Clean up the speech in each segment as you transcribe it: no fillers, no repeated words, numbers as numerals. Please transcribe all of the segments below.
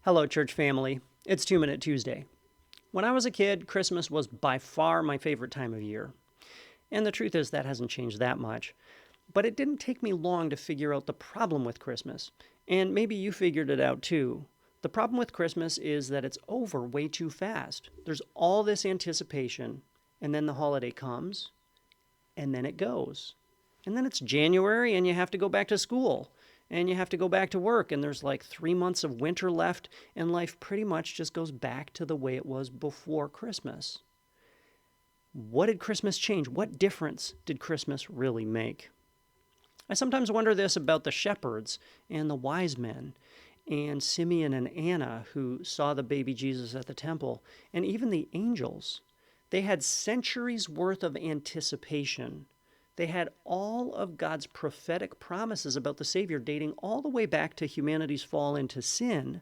Hello, church family. It's 2 Minute Tuesday. When I was a kid, Christmas was by far my favorite time of year. And the truth is, that hasn't changed that much. But it didn't take me long to figure out the problem with Christmas. And maybe you figured it out too. The problem with Christmas is that it's over way too fast. There's all this anticipation, and then the holiday comes, and then it goes. And then it's January, and you have to go back to school. And you have to go back to work, and there's like 3 months of winter left, and life pretty much just goes back to the way it was before Christmas. What did Christmas change? What difference did Christmas really make? I sometimes wonder this about the shepherds and the wise men, and Simeon and Anna who saw the baby Jesus at the temple, and even the angels. They had centuries worth of anticipation. They had all of God's prophetic promises about the Savior dating all the way back to humanity's fall into sin.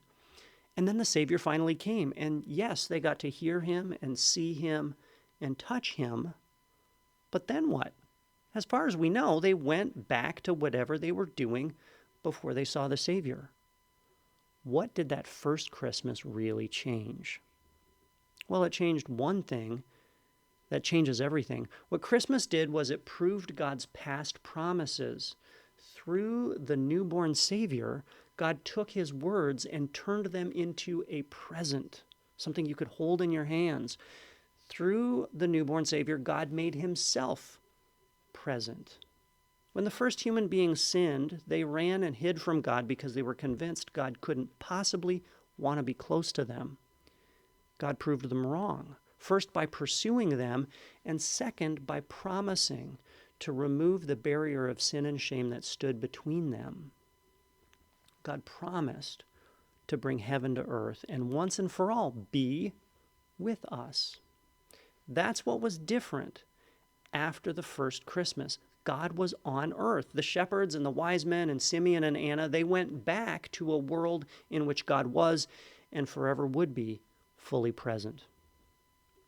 And then the Savior finally came. And yes, they got to hear him and see him and touch him. But then what? As far as we know, they went back to whatever they were doing before they saw the Savior. What did that first Christmas really change? Well, it changed one thing that changes everything. What Christmas did was it proved God's past promises. Through the newborn Savior, God took his words and turned them into a present, something you could hold in your hands. Through the newborn Savior, God made himself present. When the first human beings sinned, they ran and hid from God because they were convinced God couldn't possibly want to be close to them. God proved them wrong. First, by pursuing them, and second, by promising to remove the barrier of sin and shame that stood between them. God promised to bring heaven to earth and once and for all be with us. That's what was different after the first Christmas. God was on earth. The shepherds and the wise men and Simeon and Anna, they went back to a world in which God was and forever would be fully present.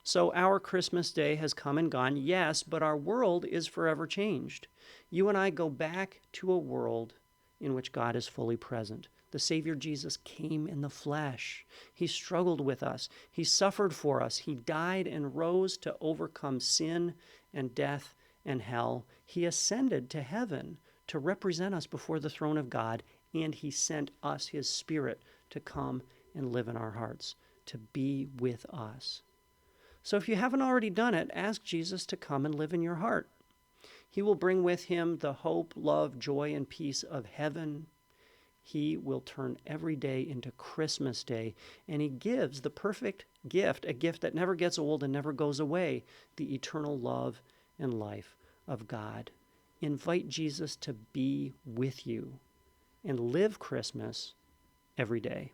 So our Christmas day has come and gone, yes, but our world is forever changed. You and I go back to a world in which God is fully present. The Savior Jesus came in the flesh. He struggled with us. He suffered for us. He died and rose to overcome sin and death and hell. He ascended to heaven to represent us before the throne of God, and he sent us his Spirit to come and live in our hearts, to be with us. So if you haven't already done it, ask Jesus to come and live in your heart. He will bring with him the hope, love, joy, and peace of heaven. He will turn every day into Christmas Day, and he gives the perfect gift, a gift that never gets old and never goes away, the eternal love and life of God. Invite Jesus to be with you and live Christmas every day.